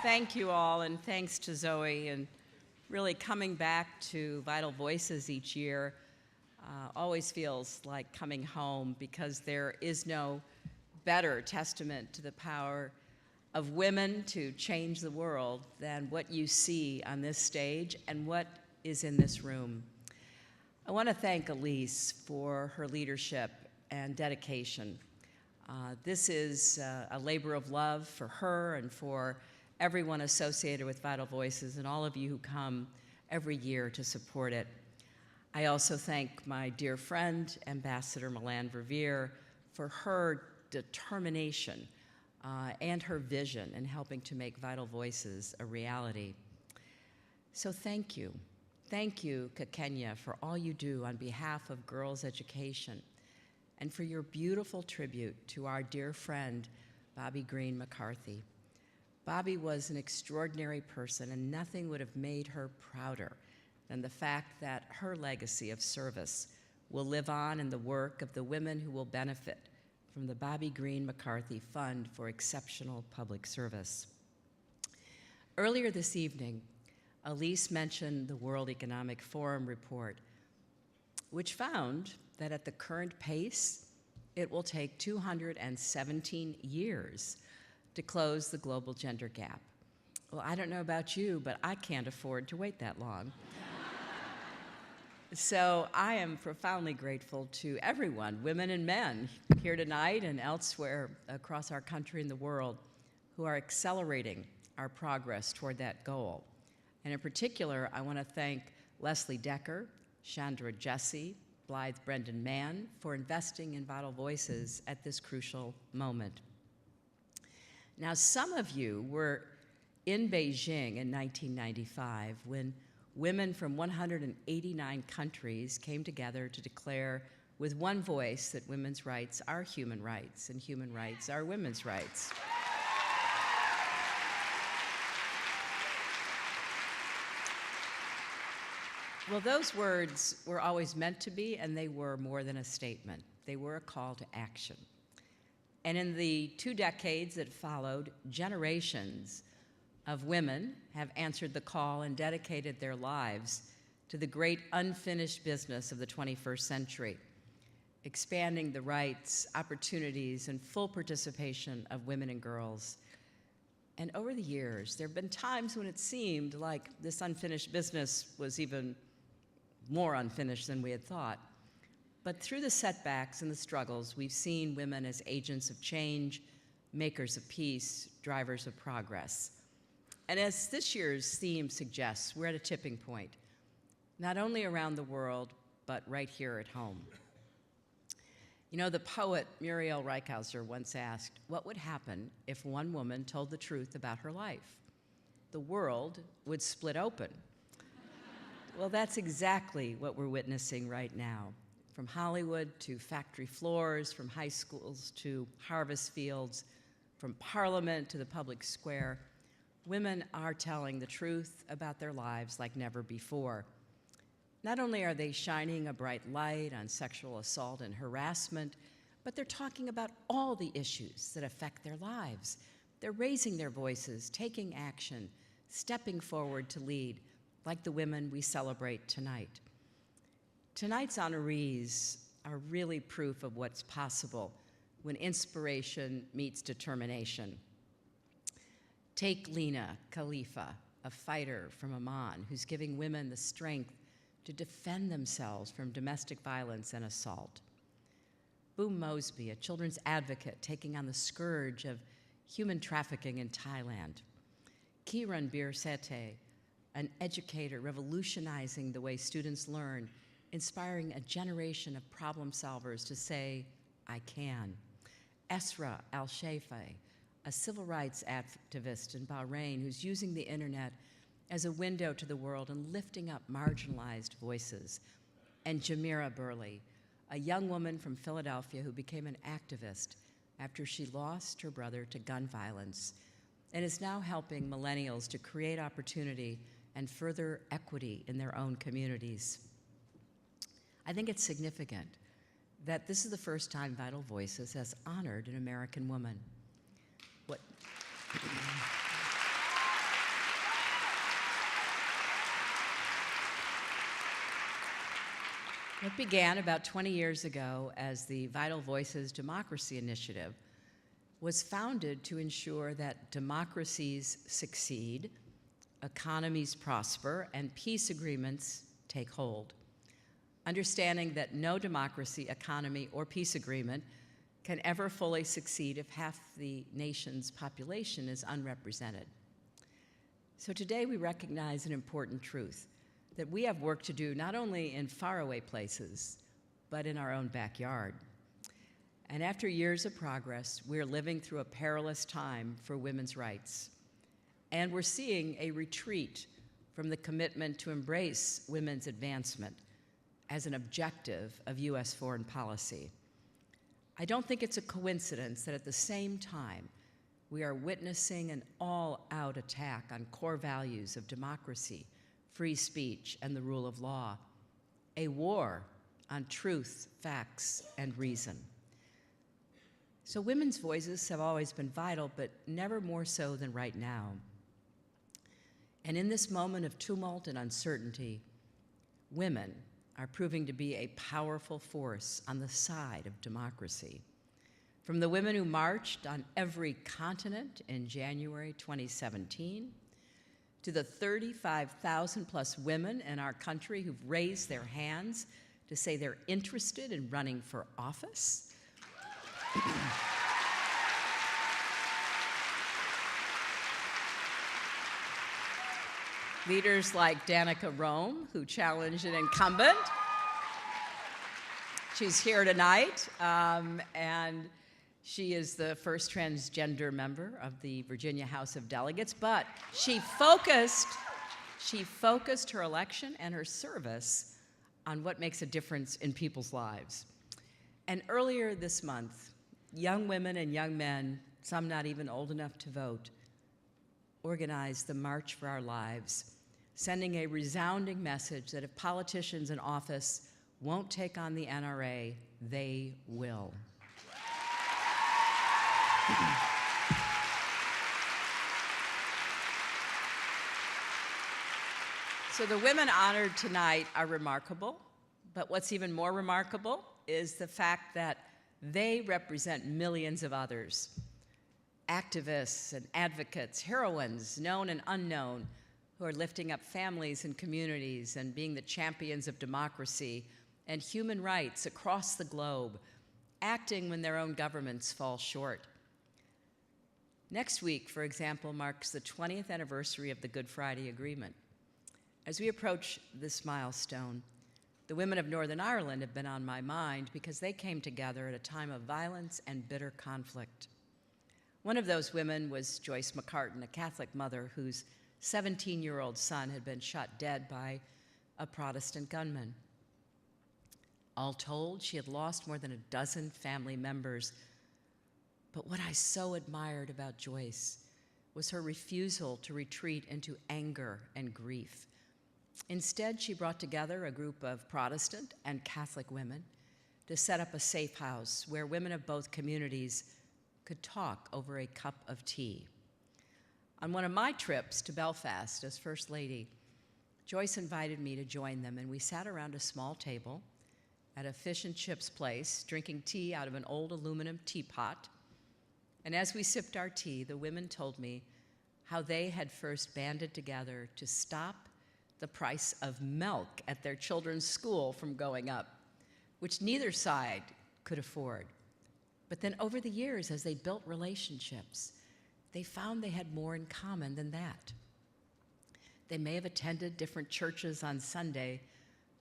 Thank you all, and thanks to Zoe, and really coming back to Vital Voices each year always feels like coming home, because there is no better testament to the power of women to change the world than what you see on this stage and what is in this room. I want to thank Elise for her leadership and dedication. This is a labor of love for her and for everyone associated with Vital Voices and all of you who come every year to support it. I also thank my dear friend, Ambassador Melanne Verveer, for her determination and her vision in helping to make Vital Voices a reality. So thank you. Thank you, Kekenya, for all you do on behalf of girls' education, and for your beautiful tribute to our dear friend, Bobby Green McCarthy. Bobby was an extraordinary person, and nothing would have made her prouder than the fact that her legacy of service will live on in the work of the women who will benefit from the Bobby Green McCarthy Fund for Exceptional Public Service. Earlier this evening, Elise mentioned the World Economic Forum report, which found that at the current pace, it will take 217 years to close the global gender gap. Well, I don't know about you, but I can't afford to wait that long. So I am profoundly grateful to everyone, women and men, here tonight and elsewhere across our country and the world, who are accelerating our progress toward that goal. And in particular, I want to thank Leslie Decker, Chandra Jesse, Blythe Brendan Mann for investing in Vital Voices at this crucial moment. Now, some of you were in Beijing in 1995 when women from 189 countries came together to declare with one voice that women's rights are human rights and human rights are women's rights. Well, those words were always meant to be, and they were more than a statement. They were a call to action. And in the 2 decades that followed, generations of women have answered the call and dedicated their lives to the great unfinished business of the 21st century, expanding the rights, opportunities, and full participation of women and girls. And over the years, there have been times when it seemed like this unfinished business was even more unfinished than we had thought. But through the setbacks and the struggles, we've seen women as agents of change, makers of peace, drivers of progress. And as this year's theme suggests, we're at a tipping point, not only around the world, but right here at home. You know, the poet Muriel Rukeyser once asked, what would happen if one woman told the truth about her life? The world would split open. Well, that's exactly what we're witnessing right now. From Hollywood to factory floors, from high schools to harvest fields, from parliament to the public square, women are telling the truth about their lives like never before. Not only are they shining a bright light on sexual assault and harassment, but they're talking about all the issues that affect their lives. They're raising their voices, taking action, stepping forward to lead, like the women we celebrate tonight. Tonight's honorees are really proof of what's possible when inspiration meets determination. Take Lena Khalifa, a fighter from Amman, who's giving women the strength to defend themselves from domestic violence and assault. Boom Mosby, a children's advocate taking on the scourge of human trafficking in Thailand. Kiran Bir Sete, an educator revolutionizing the way students learn, inspiring a generation of problem solvers to say, I can. Esra Al-Shafei, a civil rights activist in Bahrain who's using the internet as a window to the world and lifting up marginalized voices. And Jamira Burley, a young woman from Philadelphia who became an activist after she lost her brother to gun violence and is now helping millennials to create opportunity and further equity in their own communities. I think it's significant that this is the first time Vital Voices has honored an American woman. What began about 20 years ago as the Vital Voices Democracy Initiative was founded to ensure that democracies succeed, economies prosper, and peace agreements take hold. Understanding that no democracy, economy, or peace agreement can ever fully succeed if half the nation's population is unrepresented. So today we recognize an important truth, that we have work to do not only in faraway places, but in our own backyard. And after years of progress, we're living through a perilous time for women's rights. And we're seeing a retreat from the commitment to embrace women's advancement as an objective of U.S. foreign policy. I don't think it's a coincidence that at the same time, we are witnessing an all-out attack on core values of democracy, free speech, and the rule of law, a war on truth, facts, and reason. So women's voices have always been vital, but never more so than right now. And in this moment of tumult and uncertainty, women are proving to be a powerful force on the side of democracy. From the women who marched on every continent in January 2017, to the 35,000 plus women in our country who've raised their hands to say they're interested in running for office. Leaders like Danica Roem, who challenged an incumbent. She's here tonight, and she is the first transgender member of the Virginia House of Delegates, but she focused her election and her service on what makes a difference in people's lives. And earlier this month, young women and young men, some not even old enough to vote, organized the March for Our Lives, sending a resounding message that if politicians in office won't take on the NRA, they will. So the women honored tonight are remarkable, but what's even more remarkable is the fact that they represent millions of others, activists and advocates, heroines, known and unknown, who are lifting up families and communities and being the champions of democracy and human rights across the globe, acting when their own governments fall short. Next week, for example, marks the 20th anniversary of the Good Friday Agreement. As we approach this milestone, the women of Northern Ireland have been on my mind because they came together at a time of violence and bitter conflict. One of those women was Joyce McCartin, a Catholic mother whose 17-year-old son had been shot dead by a Protestant gunman. All told, she had lost more than a dozen family members. But what I so admired about Joyce was her refusal to retreat into anger and grief. Instead, she brought together a group of Protestant and Catholic women to set up a safe house where women of both communities could talk over a cup of tea. On one of my trips to Belfast as First Lady, Joyce invited me to join them, and we sat around a small table at a fish and chips place, drinking tea out of an old aluminum teapot. And as we sipped our tea, the women told me how they had first banded together to stop the price of milk at their children's school from going up, which neither side could afford. But then over the years, as they built relationships, they found they had more in common than that. They may have attended different churches on Sunday,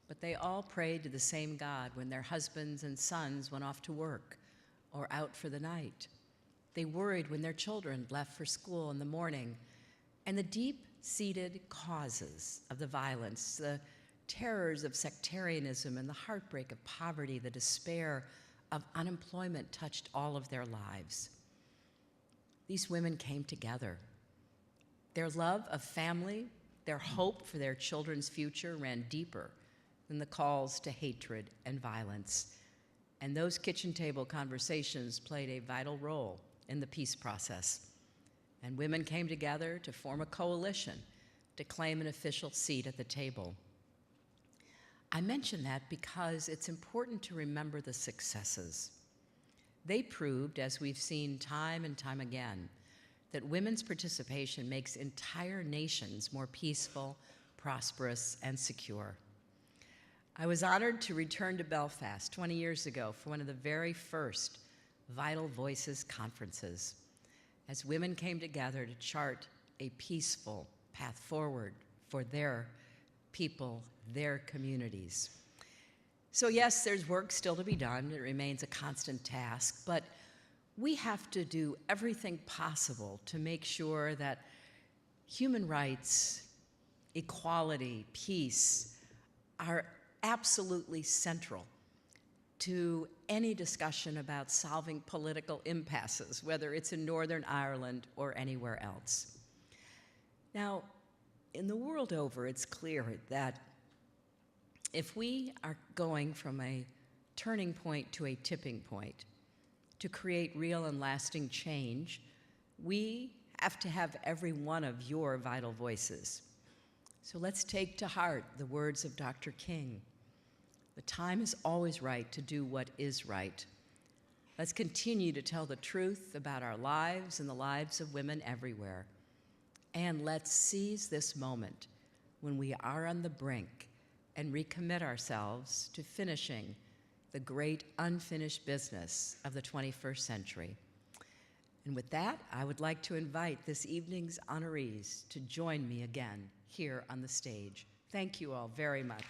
but they all prayed to the same God when their husbands and sons went off to work or out for the night. They worried when their children left for school in the morning. And the deep-seated causes of the violence, the terrors of sectarianism and the heartbreak of poverty, the despair of unemployment touched all of their lives. These women came together. Their love of family, their hope for their children's future ran deeper than the calls to hatred and violence. And those kitchen table conversations played a vital role in the peace process. And women came together to form a coalition to claim an official seat at the table. I mention that because it's important to remember the successes. They proved, as we've seen time and time again, that women's participation makes entire nations more peaceful, prosperous, and secure. I was honored to return to Belfast 20 years ago for one of the very first Vital Voices conferences, as women came together to chart a peaceful path forward for their people, their communities. So yes, there's work still to be done. It remains a constant task, but we have to do everything possible to make sure that human rights, equality, peace are absolutely central to any discussion about solving political impasses, whether it's in Northern Ireland or anywhere else. Now, in the world over, it's clear that if we are going from a turning point to a tipping point to create real and lasting change, we have to have every one of your vital voices. So let's take to heart the words of Dr. King. The time is always right to do what is right. Let's continue to tell the truth about our lives and the lives of women everywhere. And let's seize this moment when we are on the brink and recommit ourselves to finishing the great unfinished business of the 21st century. And with that, I would like to invite this evening's honorees to join me again here on the stage. Thank you all very much.